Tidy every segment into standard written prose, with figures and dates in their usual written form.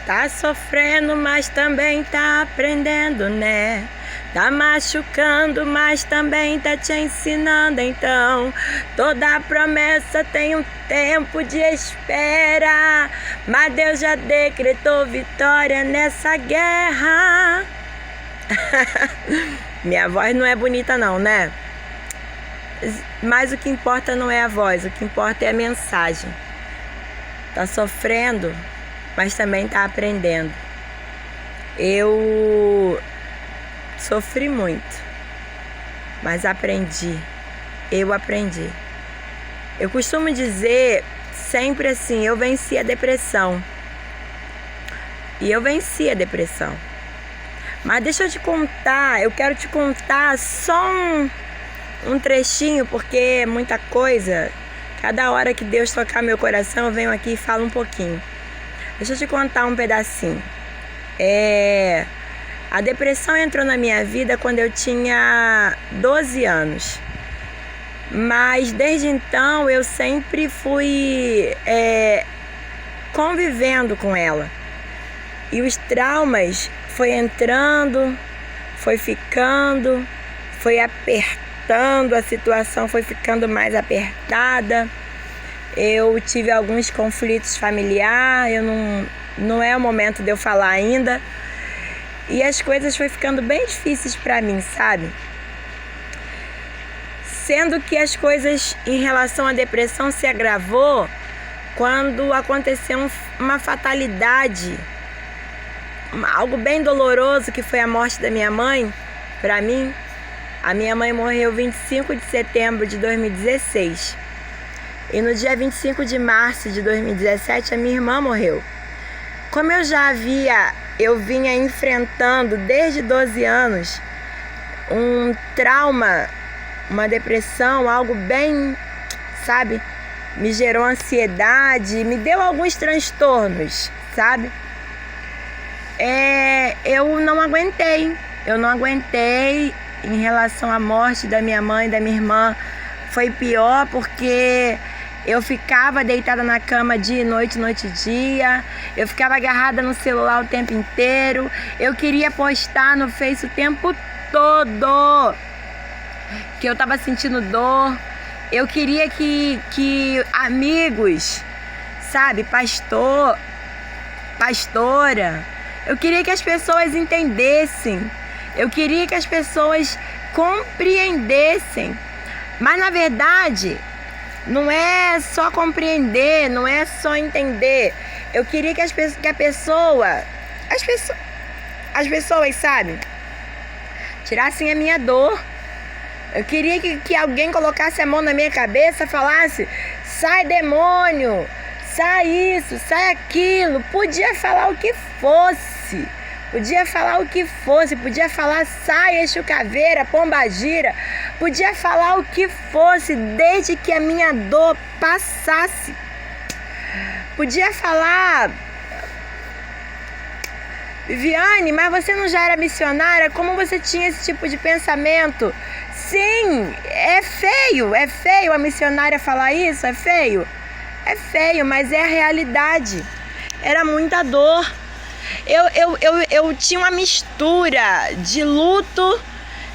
Tá sofrendo, mas também tá aprendendo, né? Tá machucando, mas também tá te ensinando. Então, toda promessa tem um tempo de espera, mas Deus já decretou vitória nessa guerra. Minha voz não é bonita não, né? Mas o que importa não é a voz, o que importa é a mensagem. Tá sofrendo, mas também tá aprendendo. Eu sofri muito, mas aprendi. Eu aprendi. Eu costumo dizer sempre assim, eu venci a depressão. E eu venci a depressão. Mas deixa eu te contar, eu quero te contar só um trechinho, porque é muita coisa. Cada hora que Deus tocar meu coração, eu venho aqui e falo um pouquinho. Deixa eu te contar um pedacinho. A depressão entrou na minha vida quando eu tinha 12 anos. Mas desde então eu sempre fui convivendo com ela. E os traumas foi entrando, foi ficando, foi apertando, a situação foi ficando mais apertada. Eu tive alguns conflitos familiares, não é o momento de eu falar ainda. E as coisas foi ficando bem difíceis para mim, sabe? Sendo que as coisas em relação à depressão se agravou quando aconteceu uma fatalidade, algo bem doloroso, que foi a morte da minha mãe, para mim. A minha mãe morreu 25 de setembro de 2016. E no dia 25 de março de 2017, a minha irmã morreu. Como eu vinha enfrentando desde 12 anos um trauma, uma depressão, algo bem, sabe? Me gerou ansiedade, me deu alguns transtornos, sabe? Eu não aguentei em relação à morte da minha mãe, da minha irmã. Foi pior porque eu ficava deitada na cama dia e noite, noite e dia. Eu ficava agarrada no celular o tempo inteiro. Eu queria postar no Face o tempo todo que eu tava sentindo dor. Eu queria que amigos, sabe, pastora, eu queria que as pessoas entendessem. Eu queria que as pessoas compreendessem. Mas na verdade, não é só compreender, não é só entender. Eu queria que as pessoas, sabe, tirassem a minha dor. Eu queria que alguém colocasse a mão na minha cabeça e falasse: sai demônio, sai isso, sai aquilo. Podia falar o que fosse. Podia falar o que fosse, podia falar sai, Exu Caveira, Pombagira, podia falar o que fosse, desde que a minha dor passasse. Podia falar: Viviane, mas você não já era missionária? Como você tinha esse tipo de pensamento? Sim, é feio a missionária falar isso, é feio, mas é a realidade. Era muita dor. Eu tinha uma mistura de luto,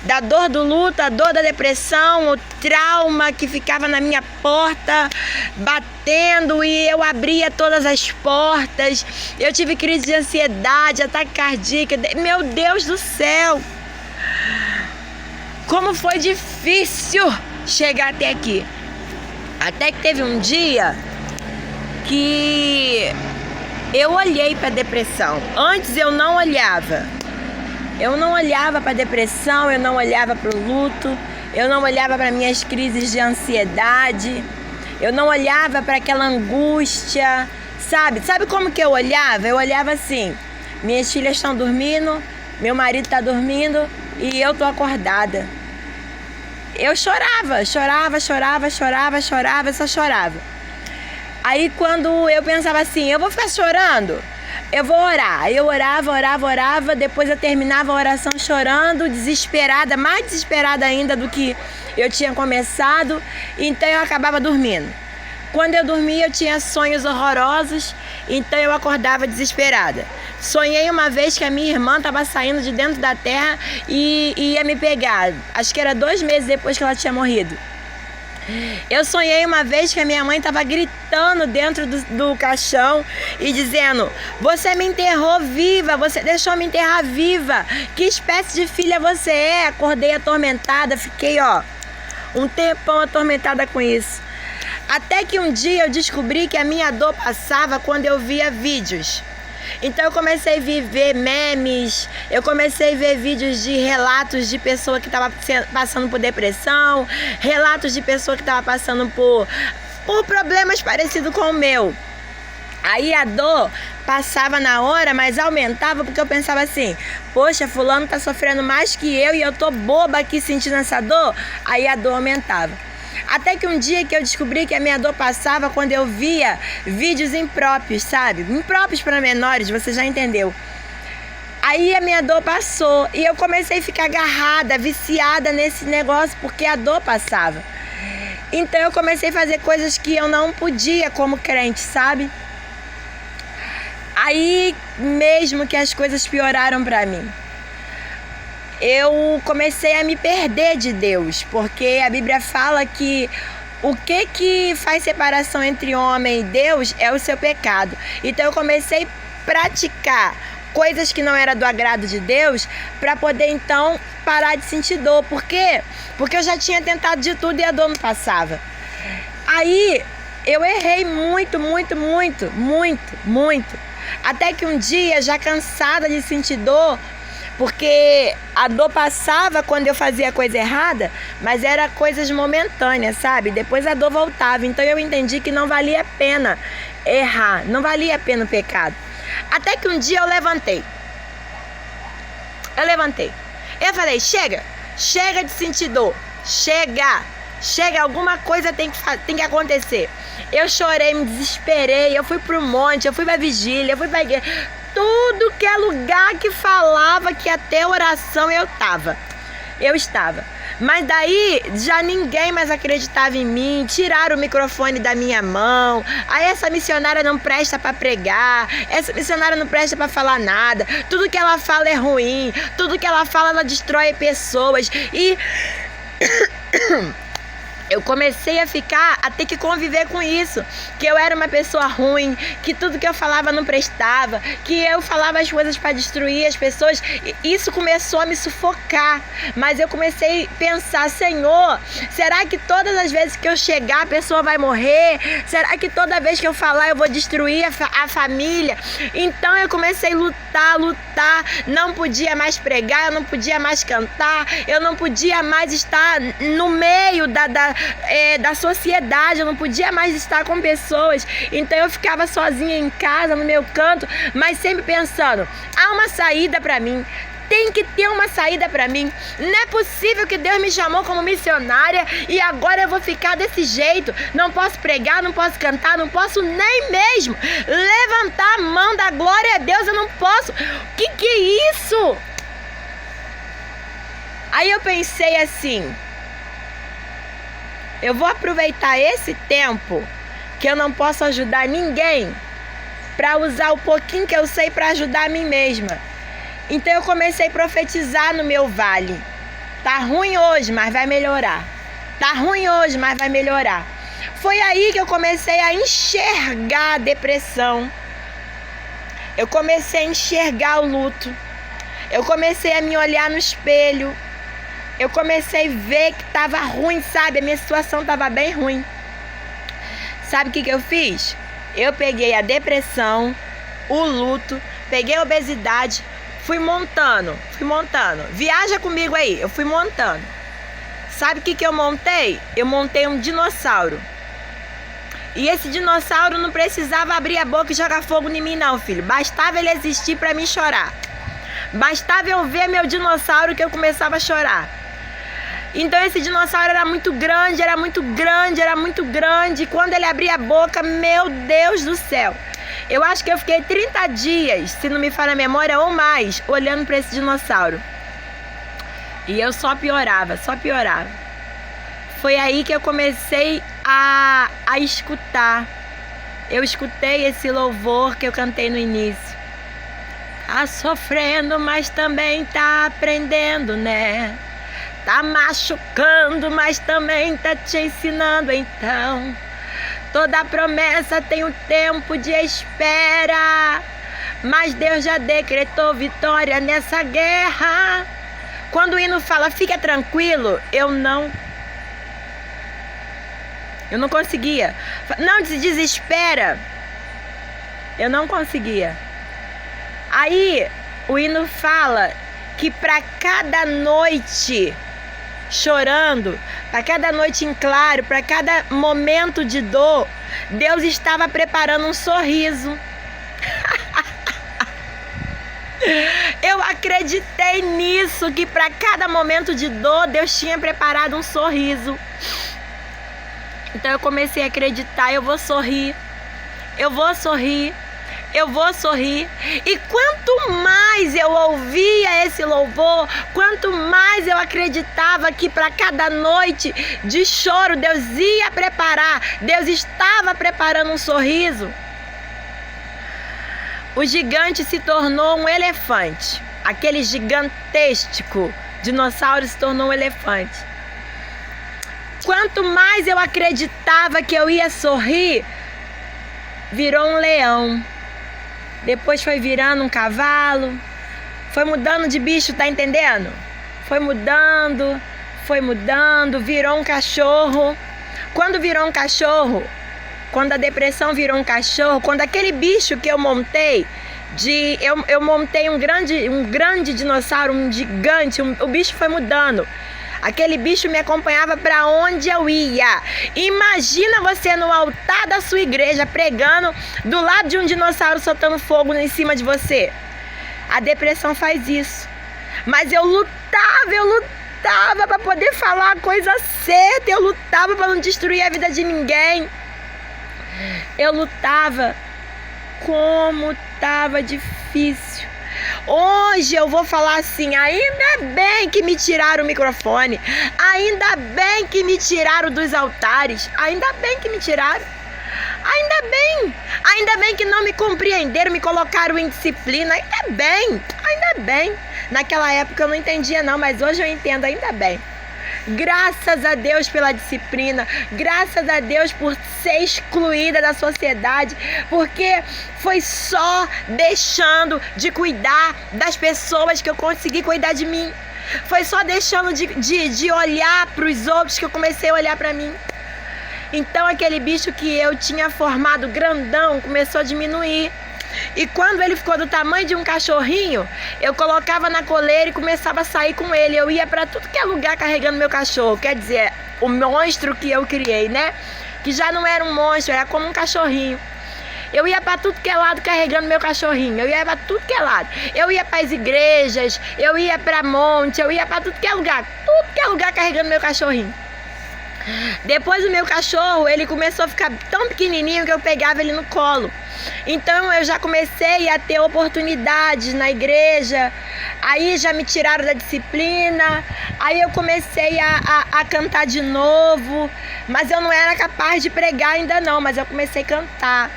da dor do luto, a dor da depressão, o trauma que ficava na minha porta batendo, e eu abria todas as portas. Eu tive crise de ansiedade, ataque cardíaco. Meu Deus do céu! Como foi difícil chegar até aqui. Até que teve um dia que eu olhei para a depressão. Antes eu não olhava. Eu não olhava para a depressão, eu não olhava para o luto, eu não olhava para minhas crises de ansiedade, eu não olhava para aquela angústia, sabe? Sabe como que eu olhava? Eu olhava assim: minhas filhas estão dormindo, meu marido está dormindo e eu tô acordada. Eu chorava, só chorava. Aí quando eu pensava assim, eu vou ficar chorando, eu vou orar. Aí eu orava, depois eu terminava a oração chorando, desesperada, mais desesperada ainda do que eu tinha começado, então eu acabava dormindo. Quando eu dormia, eu tinha sonhos horrorosos, então eu acordava desesperada. Sonhei uma vez que a minha irmã estava saindo de dentro da terra e ia me pegar. Acho que era 2 meses depois que ela tinha morrido. Eu sonhei uma vez que a minha mãe estava gritando dentro do caixão e dizendo: você me enterrou viva, você deixou me enterrar viva, que espécie de filha você é? Acordei atormentada, fiquei um tempão atormentada com isso. Até que um dia eu descobri que a minha dor passava quando eu via vídeos. Então eu comecei a ver memes, eu comecei a ver vídeos de relatos de pessoa que estava passando por depressão, relatos de pessoa que estava passando por problemas parecidos com o meu. Aí a dor passava na hora, mas aumentava porque eu pensava assim: poxa, fulano tá sofrendo mais que eu e eu tô boba aqui sentindo essa dor. Aí a dor aumentava. Até que um dia que eu descobri que a minha dor passava quando eu via vídeos impróprios, sabe? Impróprios para menores, você já entendeu. Aí a minha dor passou e eu comecei a ficar agarrada, viciada nesse negócio porque a dor passava. Então eu comecei a fazer coisas que eu não podia como crente, sabe? Aí mesmo que as coisas pioraram para mim. Eu comecei a me perder de Deus, porque a Bíblia fala que o que faz separação entre homem e Deus é o seu pecado. Então eu comecei a praticar coisas que não eram do agrado de Deus para poder então parar de sentir dor. Por quê? Porque eu já tinha tentado de tudo e a dor não passava. Aí eu errei muito. Até que um dia, já cansada de sentir dor, porque a dor passava quando eu fazia a coisa errada, mas era coisas momentâneas, sabe? Depois a dor voltava. Então eu entendi que não valia a pena errar, não valia a pena o pecado. Até que um dia eu levantei. Eu falei: chega de sentir dor. Chega, alguma coisa tem que acontecer. Eu chorei, me desesperei, eu fui pro monte, eu fui pra vigília, eu fui pra igreja. Tudo que é lugar que falava que ia ter oração, eu estava. Mas daí já ninguém mais acreditava em mim, tiraram o microfone da minha mão. Aí essa missionária não presta para pregar, essa missionária não presta para falar nada. Tudo que ela fala é ruim, tudo que ela fala ela destrói pessoas. E eu comecei a ter que conviver com isso, que eu era uma pessoa ruim, que tudo que eu falava não prestava, que eu falava as coisas para destruir as pessoas. Isso começou a me sufocar, mas eu comecei a pensar: Senhor, será que todas as vezes que eu chegar a pessoa vai morrer? Será que toda vez que eu falar eu vou destruir a família? Então eu comecei a lutar, não podia mais pregar, eu não podia mais cantar, eu não podia mais estar no meio da sociedade, eu não podia mais estar com pessoas. Então eu ficava sozinha em casa, no meu canto, mas sempre pensando: há uma saída para mim. Tem que ter uma saída para mim. Não é possível que Deus me chamou como missionária e agora eu vou ficar desse jeito. Não posso pregar, não posso cantar, não posso nem mesmo levantar a mão da glória a Deus. Eu não posso. Que é isso? Aí eu pensei assim: eu vou aproveitar esse tempo que eu não posso ajudar ninguém para usar o pouquinho que eu sei para ajudar a mim mesma. Então eu comecei a profetizar no meu vale. Tá ruim hoje, mas vai melhorar. Tá ruim hoje, mas vai melhorar. Foi aí que eu comecei a enxergar a depressão. Eu comecei a enxergar o luto. Eu comecei a me olhar no espelho. Eu comecei a ver que tava ruim, sabe? A minha situação tava bem ruim. Sabe o que eu fiz? Eu peguei a depressão, o luto, peguei a obesidade, fui montando. Viaja comigo aí, eu fui montando. Sabe o que eu montei? Eu montei um dinossauro. E esse dinossauro não precisava abrir a boca e jogar fogo em mim não, filho. Bastava ele existir pra mim chorar. Bastava eu ver meu dinossauro que eu começava a chorar. Então esse dinossauro era muito grande. E quando ele abria a boca, meu Deus do céu. Eu acho que eu fiquei 30 dias, se não me falha a memória, ou mais, olhando para esse dinossauro. E eu só piorava. Foi aí que eu comecei a escutar. Eu escutei esse louvor que eu cantei no início. Tá sofrendo, mas também tá aprendendo, né? Tá machucando, mas também tá te ensinando. Então, toda promessa tem um tempo de espera, mas Deus já decretou vitória nessa guerra. Quando o hino fala, fica tranquilo, eu não conseguia. Não se desespera. Eu não conseguia. Aí o hino fala que para cada noite chorando, para cada noite em claro, para cada momento de dor, Deus estava preparando um sorriso. Eu acreditei nisso, que para cada momento de dor, Deus tinha preparado um sorriso. Então eu comecei a acreditar, eu vou sorrir, eu vou sorrir, eu vou sorrir. E quanto mais eu ouvia esse louvor, quanto mais eu acreditava que para cada noite de choro Deus ia preparar, Deus estava preparando um sorriso. O gigante se tornou um elefante. Aquele gigantesco dinossauro se tornou um elefante. Quanto mais eu acreditava que eu ia sorrir, virou um leão. Depois foi virando um cavalo. Foi mudando de bicho, tá entendendo? Foi mudando, virou um cachorro. Quando virou um cachorro, quando a depressão virou um cachorro, quando aquele bicho que eu montei, eu montei um grande dinossauro, um gigante, o bicho foi mudando. Aquele bicho me acompanhava para onde eu ia. Imagina você no altar da sua igreja pregando do lado de um dinossauro soltando fogo em cima de você. A depressão faz isso. Mas eu lutava para poder falar a coisa certa. Eu lutava para não destruir a vida de ninguém. Eu lutava. Como estava difícil. Hoje eu vou falar assim, ainda bem que me tiraram o microfone, ainda bem que me tiraram dos altares, ainda bem que me tiraram, ainda bem que não me compreenderam, me colocaram em disciplina, ainda bem. Naquela época eu não entendia não, mas hoje eu entendo, ainda bem. Graças a Deus pela disciplina, graças a Deus por ser excluída da sociedade, porque foi só deixando de cuidar das pessoas que eu consegui cuidar de mim. Foi só deixando de olhar para os outros que eu comecei a olhar para mim. Então aquele bicho que eu tinha formado grandão começou a diminuir. E quando ele ficou do tamanho de um cachorrinho, eu colocava na coleira e começava a sair com ele. Eu ia para tudo que é lugar carregando meu cachorro. Quer dizer, o monstro que eu criei, né? Que já não era um monstro, era como um cachorrinho. Eu ia para tudo que é lado carregando meu cachorrinho. Eu ia para tudo que é lado. Eu ia para as igrejas, eu ia para monte, eu ia para tudo que é lugar. Tudo que é lugar carregando meu cachorrinho. Depois o meu cachorro, ele começou a ficar tão pequenininho que eu pegava ele no colo. Então eu já comecei a ter oportunidades na igreja. Aí já me tiraram da disciplina. Aí eu comecei a cantar de novo. Mas eu não era capaz de pregar ainda não. Mas eu comecei a cantar.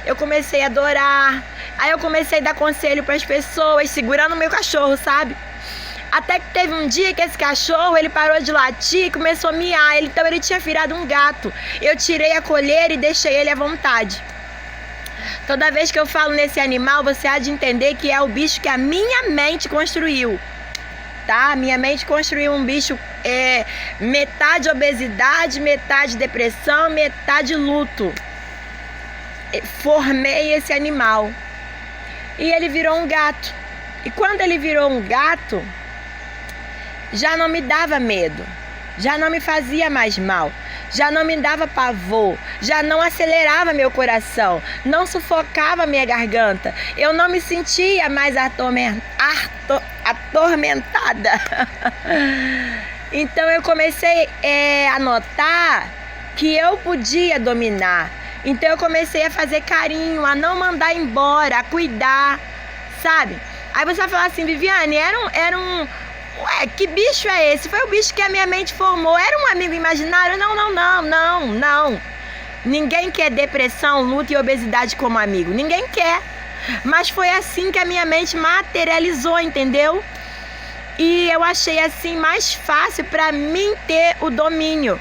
Eu comecei a adorar. Aí eu comecei a dar conselho para as pessoas, segurando o meu cachorro, sabe? Até que teve um dia que esse cachorro, ele parou de latir e começou a miar. Então ele tinha virado um gato. Eu tirei a coleira e deixei ele à vontade. Toda vez que eu falo nesse animal, você há de entender que é o bicho que a minha mente construiu. Tá? A minha mente construiu um bicho metade obesidade, metade depressão, metade luto. Formei esse animal. E ele virou um gato. E quando ele virou um gato, já não me dava medo, já não me fazia mais mal, já não me dava pavor, já não acelerava meu coração, não sufocava minha garganta, eu não me sentia mais atormentada. Então eu comecei a notar que eu podia dominar. Então eu comecei a fazer carinho, a não mandar embora, a cuidar, sabe? Aí você vai falar assim, Viviane, era Ué, que bicho é esse? Foi o bicho que a minha mente formou. Era um amigo imaginário? Não. Ninguém quer depressão, luta e obesidade como amigo. Ninguém quer. Mas foi assim que a minha mente materializou, entendeu? E eu achei assim mais fácil para mim ter o domínio.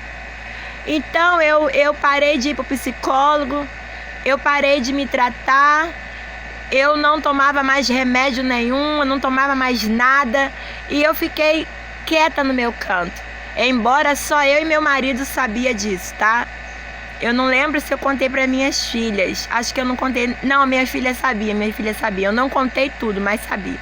Então eu parei de ir pro psicólogo, eu parei de me tratar, eu não tomava mais remédio nenhum, eu não tomava mais nada e eu fiquei quieta no meu canto. Embora só eu e meu marido sabia disso, tá? Eu não lembro se eu contei para minhas filhas. Acho que eu não contei. Não, minha filha sabia. Eu não contei tudo, mas sabia.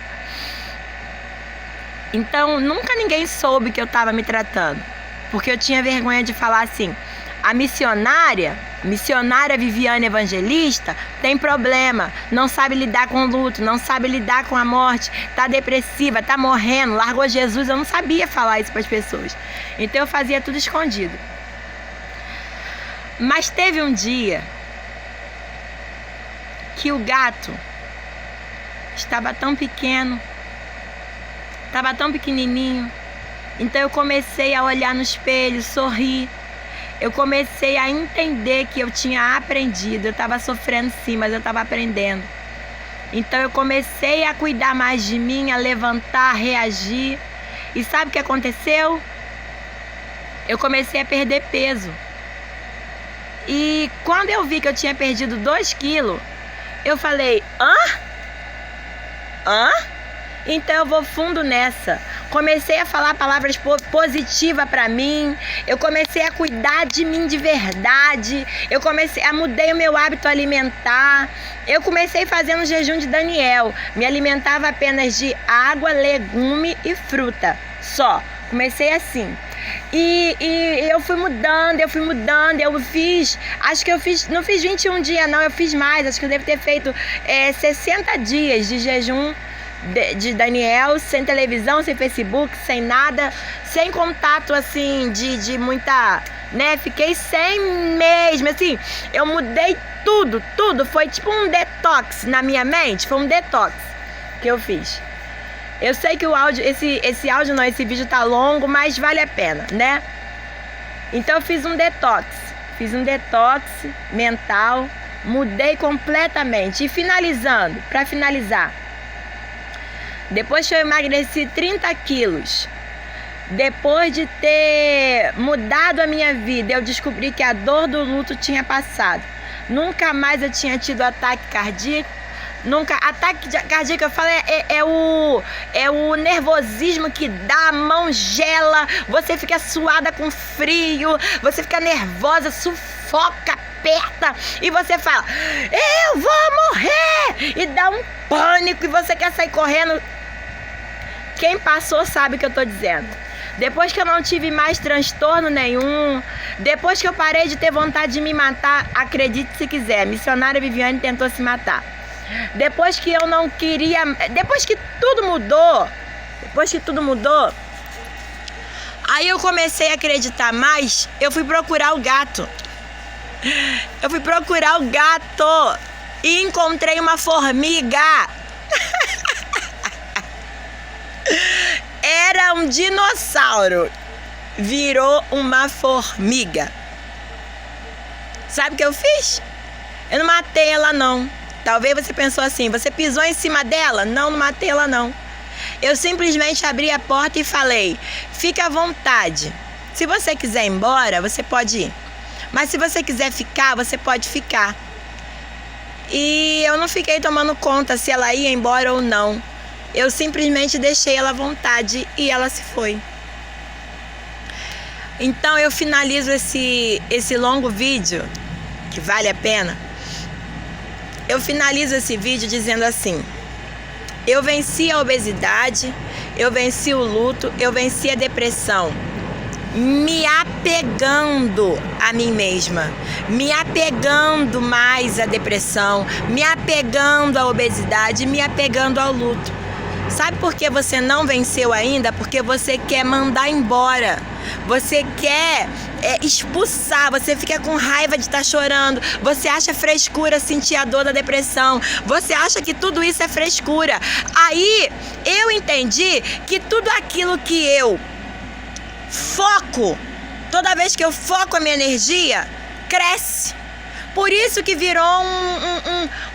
Então, nunca ninguém soube que eu estava me tratando. Porque eu tinha vergonha de falar assim: a missionária Viviane Evangelista, tem problema, não sabe lidar com o luto, não sabe lidar com a morte, tá depressiva, tá morrendo, largou Jesus. Eu não sabia falar isso para as pessoas. Então eu fazia tudo escondido. Mas teve um dia que o gato estava tão pequeno, estava tão pequenininho. Então eu comecei a olhar no espelho, sorrir. Eu comecei a entender que eu tinha aprendido. Eu estava sofrendo sim, mas eu estava aprendendo. Então eu comecei a cuidar mais de mim, a levantar, a reagir. E sabe o que aconteceu? Eu comecei a perder peso. E quando eu vi que eu tinha perdido 2 quilos, eu falei: hã? Então eu vou fundo nessa. Comecei a falar palavras positivas pra mim. Eu comecei a cuidar de mim de verdade. Mudei o meu hábito alimentar. Eu comecei fazendo jejum de Daniel. Me alimentava apenas de água, legume e fruta. Só. Comecei assim. E eu fui mudando. Não fiz 21 dias não, eu fiz mais. Acho que eu devo ter feito 60 dias de jejum de Daniel, sem televisão, sem Facebook, sem nada, sem contato assim de muita, né? Fiquei sem mesmo, assim, eu mudei tudo, foi tipo um detox na minha mente, foi um detox que eu fiz. Eu sei que o áudio, esse vídeo tá longo, mas vale a pena, né? Então eu fiz um detox mental, mudei completamente. E para finalizar, depois que eu emagreci 30 quilos, depois de ter mudado a minha vida, eu descobri que a dor do luto tinha passado. Nunca mais eu tinha tido ataque cardíaco. Ataque cardíaco, eu falo, é o nervosismo que dá, a mão gela, você fica suada com frio, você fica nervosa, sufoca, aperta e você fala: eu vou morrer! E dá um pânico e você quer sair correndo. Quem passou sabe o que eu tô dizendo. Depois que eu não tive mais transtorno nenhum, depois que eu parei de ter vontade de me matar, acredite se quiser, missionária Viviane tentou se matar. Depois que eu não queria, depois que tudo mudou, aí eu comecei a acreditar mais, eu fui procurar o gato. E encontrei uma formiga. Era um dinossauro, virou uma formiga. Sabe o que eu fiz? Eu não matei ela não. Talvez você pensou assim: você pisou em cima dela? Não matei ela não. Eu simplesmente abri a porta e falei: fica à vontade. Se você quiser ir embora, você pode ir. Mas se você quiser ficar, você pode ficar. E eu não fiquei tomando conta se ela ia embora ou não. Eu simplesmente deixei ela à vontade e ela se foi. Então eu finalizo esse longo vídeo, que vale a pena. Eu finalizo esse vídeo dizendo assim: eu venci a obesidade, eu venci o luto, eu venci a depressão, me apegando a mim mesma, me apegando mais à depressão, me apegando à obesidade, me apegando ao luto. Sabe por que você não venceu ainda? Porque você quer mandar embora. Você quer expulsar. Você fica com raiva de estar chorando. Você acha frescura sentir a dor da depressão. Você acha que tudo isso é frescura. Aí eu entendi que tudo aquilo que eu foco, toda vez que eu foco a minha energia, cresce. Por isso que virou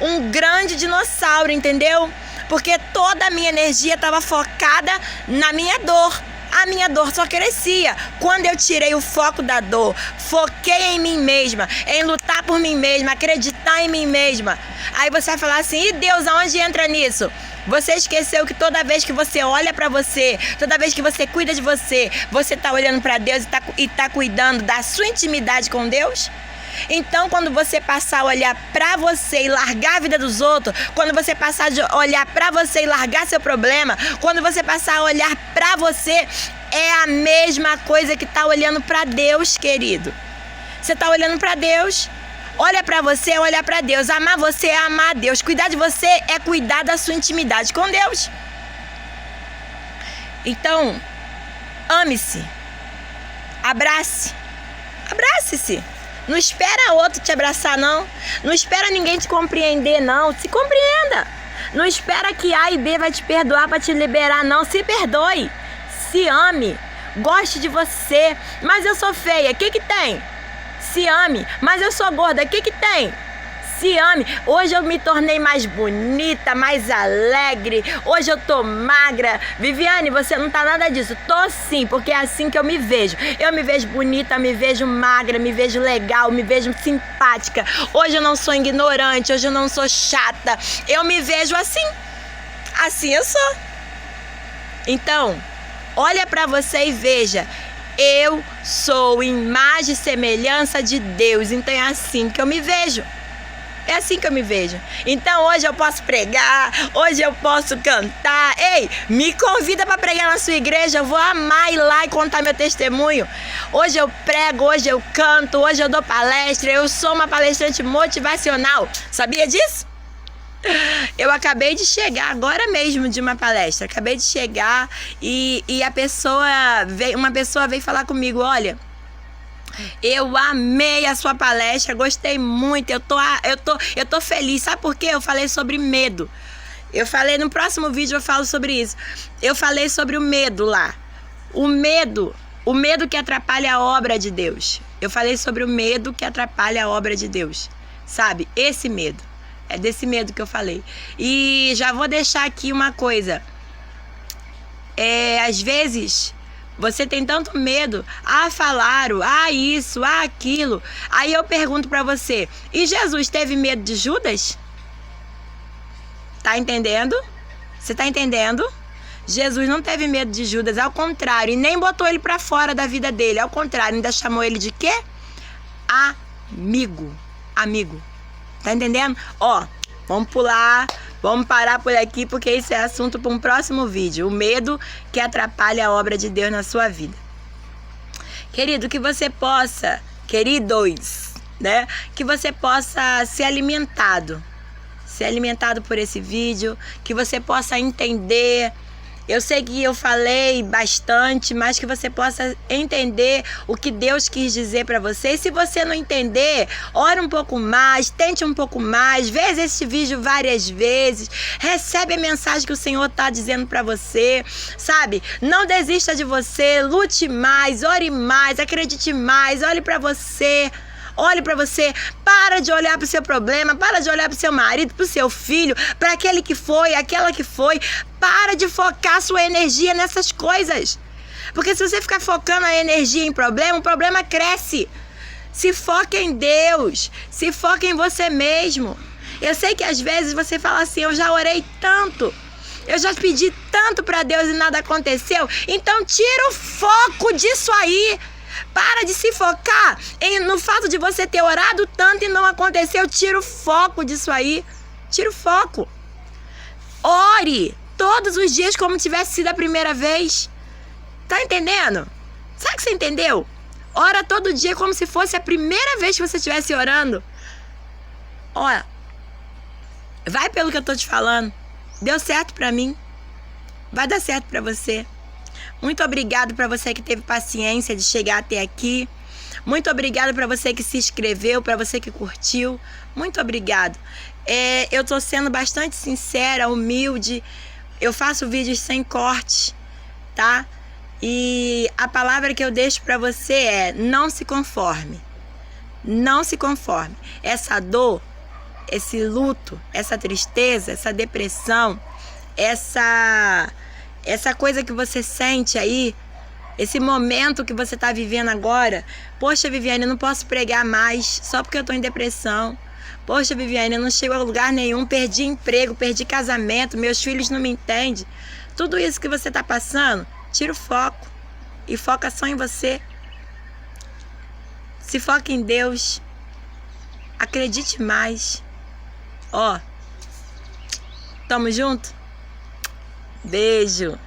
um grande dinossauro, entendeu? Porque toda a minha energia estava focada na minha dor. A minha dor só crescia. Quando eu tirei o foco da dor, foquei em mim mesma, em lutar por mim mesma, acreditar em mim mesma. Aí você vai falar assim, e Deus, aonde entra nisso? Você esqueceu que toda vez que você olha pra você, toda vez que você cuida de você, você tá olhando pra Deus e tá cuidando da sua intimidade com Deus? Então, quando você passar a olhar pra você e largar a vida dos outros, quando você passar a olhar pra você e largar seu problema, quando você passar a olhar pra você, é a mesma coisa que tá olhando pra Deus, querido. Você tá olhando pra Deus. Olha pra você, é olhar pra Deus. Amar você é amar a Deus. Cuidar de você é cuidar da sua intimidade com Deus. Então, ame-se. Abrace. Abrace-se. Não espera outro te abraçar, não. Não espera ninguém te compreender, não. Se compreenda. Não espera que A e B vai te perdoar para te liberar, não. Se perdoe. Se ame. Goste de você. Mas eu sou feia. O que tem? Se ame. Mas eu sou gorda. O que tem? Se ame. Hoje eu me tornei mais bonita, mais alegre. Hoje eu tô magra. Viviane, você não tá nada disso. Tô sim, porque é assim que eu me vejo. Eu me vejo bonita, me vejo magra, me vejo legal, me vejo simpática. Hoje eu não sou ignorante, hoje eu não sou chata. Eu me vejo assim. Assim eu sou. Então, olha pra você e veja. Eu sou imagem e semelhança de Deus. Então é assim que eu me vejo. É assim que eu me vejo. Então hoje eu posso pregar, hoje eu posso cantar. Ei, me convida para pregar na sua igreja, eu vou amar ir lá e contar meu testemunho. Hoje eu prego, hoje eu canto, hoje eu dou palestra, eu sou uma palestrante motivacional. Sabia disso? Eu acabei de chegar agora mesmo de uma palestra. Acabei de chegar e uma pessoa veio falar comigo, olha, eu amei a sua palestra, gostei muito, eu tô feliz. Sabe por quê? Eu falei sobre medo. Eu falei, no próximo vídeo eu falo sobre isso. Eu falei sobre o medo lá. O medo que atrapalha a obra de Deus. Eu falei sobre o medo que atrapalha a obra de Deus. Sabe? Esse medo. É desse medo que eu falei. E já vou deixar aqui uma coisa. Às vezes você tem tanto medo, falaram, isso, aquilo. Aí eu pergunto pra você, e Jesus teve medo de Judas? Tá entendendo? Você tá entendendo? Jesus não teve medo de Judas, ao contrário, e nem botou ele pra fora da vida dele, ao contrário, ainda chamou ele de quê? Amigo. Tá entendendo? Vamos pular, vamos parar por aqui, porque isso é assunto para um próximo vídeo. O medo que atrapalha a obra de Deus na sua vida. Querido, que você possa, queridos, né? Que você possa ser alimentado por esse vídeo, que você possa entender. Eu sei que eu falei bastante, mas que você possa entender o que Deus quis dizer para você. E se você não entender, ore um pouco mais, tente um pouco mais, veja esse vídeo várias vezes, recebe a mensagem que o Senhor está dizendo para você, sabe? Não desista de você, lute mais, ore mais, acredite mais, olhe para você. Olhe para você, para de olhar para o seu problema, para de olhar para o seu marido, para o seu filho, para aquele que foi, aquela que foi. Para de focar sua energia nessas coisas. Porque se você ficar focando a energia em problema, o problema cresce. Se foca em Deus, se foca em você mesmo. Eu sei que às vezes você fala assim, eu já orei tanto, eu já pedi tanto para Deus e nada aconteceu. Então tira o foco disso aí. Para de se focar no fato de você ter orado tanto e não aconteceu. Tira o foco disso aí. Tira o foco. Ore todos os dias como tivesse sido a primeira vez. Tá entendendo? Sabe que você entendeu? Ora todo dia como se fosse a primeira vez que você estivesse orando. Olha, vai pelo que eu tô te falando. Deu certo pra mim. Vai dar certo para você. Muito obrigado para você que teve paciência de chegar até aqui. Muito obrigado para você que se inscreveu, para você que curtiu. Muito obrigado. Eu tô sendo bastante sincera, humilde. Eu faço vídeos sem corte, tá? E a palavra que eu deixo para você é: não se conforme. Não se conforme. Essa dor, esse luto, essa tristeza, essa depressão, essa coisa que você sente aí, esse momento que você está vivendo agora. Poxa, Viviane, eu não posso pregar mais só porque eu estou em depressão. Poxa, Viviane, eu não chego a lugar nenhum, perdi emprego, perdi casamento, meus filhos não me entendem. Tudo isso que você está passando, tira o foco e foca só em você. Se foca em Deus. Acredite mais. Ó, tamo junto? Beijo.